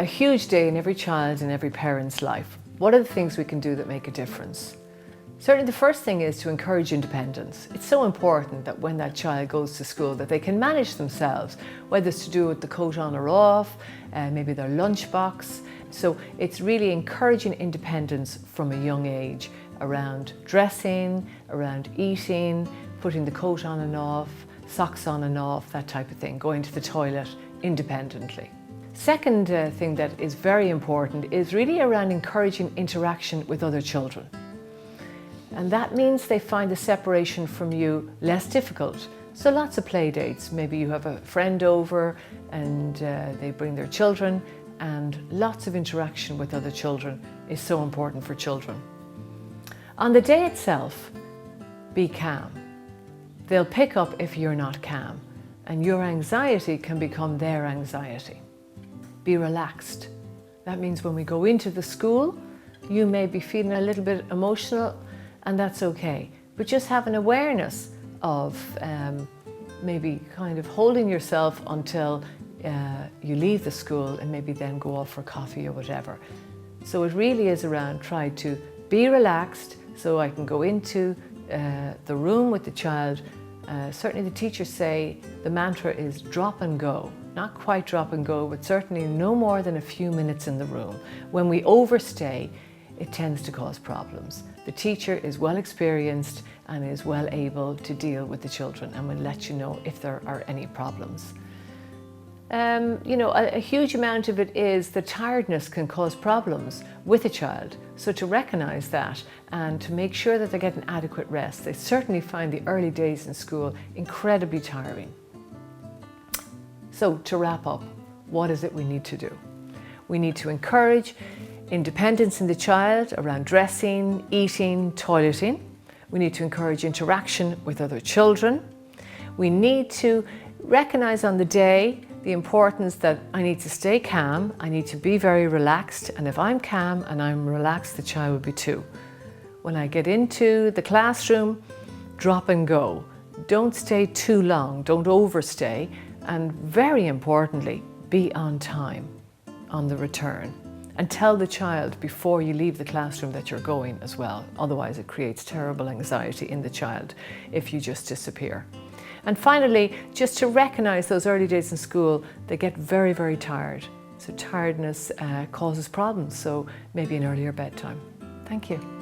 A huge day in every child and every parent's life. What are the things we can do that make a difference? Certainly the first thing is to encourage independence. It's so important that when that child goes to school that they can manage themselves, whether it's to do with the coat on or off, maybe their lunchbox. So it's really encouraging independence from a young age around dressing, around eating, putting the coat on and off, socks on and off, that type of thing, going to the toilet independently. Second thing that is very important is really around encouraging interaction with other children. And that means they find the separation from you less difficult. So lots of play dates. Maybe you have a friend over and they bring their children, and lots of interaction with other children is so important for children. On the day itself, be calm. They'll pick up if you're not calm, and your anxiety can become their anxiety. Be relaxed. That means when we go into the school, you may be feeling a little bit emotional, and that's okay. But just have an awareness of maybe kind of holding yourself until you leave the school, and maybe then go off for coffee or whatever. So it really is around try to be relaxed, so I can go into the room with the child. Certainly the teachers say the mantra is drop and go. Not quite drop and go, but certainly no more than a few minutes in the room. When we overstay, it tends to cause problems. The teacher is well experienced and is well able to deal with the children and will let you know if there are any problems. A huge amount of it is the tiredness can cause problems with a child. So to recognize that and to make sure that they're getting adequate rest. They certainly find the early days in school incredibly tiring. So to wrap up, what is it we need to do? We need to encourage independence in the child around dressing, eating, toileting. We need to encourage interaction with other children. We need to recognize on the day the importance that I need to stay calm, I need to be very relaxed, and if I'm calm and I'm relaxed, the child will be too. When I get into the classroom, drop and go. Don't stay too long, don't overstay, and very importantly, be on time on the return. And tell the child before you leave the classroom that you're going as well. Otherwise it creates terrible anxiety in the child if you just disappear. And finally, just to recognize those early days in school, they get very, very tired. So tiredness causes problems, so maybe an earlier bedtime. Thank you.